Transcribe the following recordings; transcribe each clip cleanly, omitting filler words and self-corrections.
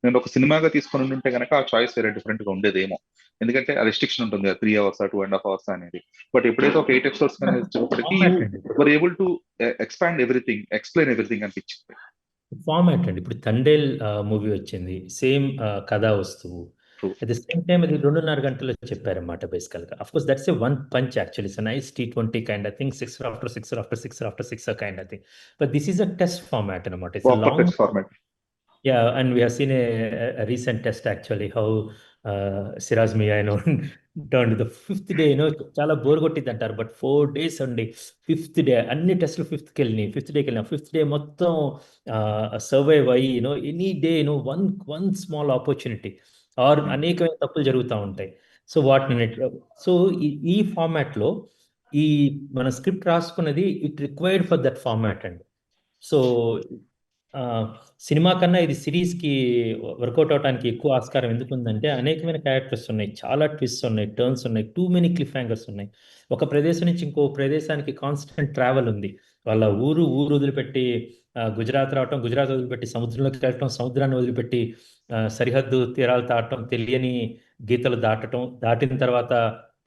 నేను ఒక సినిమాగా తీసుకొని ఉంటే కనుక ఆ చాయిస్ వేరే డిఫరెంట్ గా ఉండేదేమో. ఎందుకంటే ఆ రెస్ట్రిక్షన్ ఉంటుంది 3 hours 2.5 hours అనేది. బట్ ఎప్పుడైతే ఒక 8 episodes అనేది వచ్చేటప్పటికి యూ ఫార్మాట్ అండి. Were able to expand everything, explain everything అనిపించింది. ఫార్మాట్ అండి. ఇప్పుడు 'తండేల్' మూవీ వచ్చింది. సేమ్ కథా వస్తువు. True. At the same time అది 2.5 గంటల్లో చెప్పారన్నమాట బేసికల్‌గా. Of course that's a one punch actually. It's a nice T20 kind of thing. 6 after 6 after 6 after 6 kind of thing. But this is a test format అన్నమాట. It's a proper long. Text format. Yeah, and we have seen a recent test actually how Siraj Miya, turned the fifth day, చాలా bore కొట్టింది అంటారు. But 4 days అండి. Fifth day అన్ని టెస్ట్లు fifth day మొత్తం survive అయ్యి any day one small opportunity or అనేకమైన తప్పులు జరుగుతూ ఉంటాయి. సో వాటిని సో ఈ ఫార్మాట్లో ఈ మన స్క్రిప్ట్ రాసుకున్నది it required for that format అండి. సో సినిమా కన్నా ఇది సిరీస్కి వర్కౌట్ అవడానికి ఎక్కువ ఆస్కారం ఎందుకు ఉందంటే అనేకమైన క్యారెక్టర్స్ ఉన్నాయి, చాలా ట్విస్ట్ ఉన్నాయి, టర్న్స్ ఉన్నాయి, టూ మెనీ క్లిఫ్ హ్యాంగర్స్ ఉన్నాయి. ఒక ప్రదేశం నుంచి ఇంకో ప్రదేశానికి కాన్స్టెంట్ ట్రావెల్ ఉంది. వాళ్ళ ఊరు వదిలిపెట్టి గుజరాత్ రావటం, గుజరాత్ వదిలిపెట్టి సముద్రంలోకి వెళ్ళటం, సముద్రాన్ని వదిలిపెట్టి సరిహద్దు తీరాలు దాటడం, తెలియని గీతలు దాటిన తర్వాత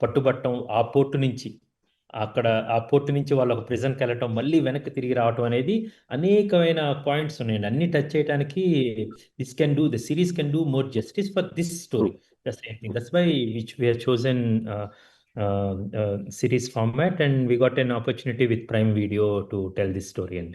పట్టుబట్టం, ఆ పోర్టు నుంచి వాళ్ళు ఒక ప్రిజన్కి వెళ్ళటం, మళ్ళీ వెనక్కి తిరిగి రావటం అనేది అనేకమైన పాయింట్స్ ఉన్నాయండి. అన్ని టచ్ చేయడానికి the series can do more justice for this story. The same thing that's why which we have chosen series format, and we got an opportunity with Prime Video to tell this story. And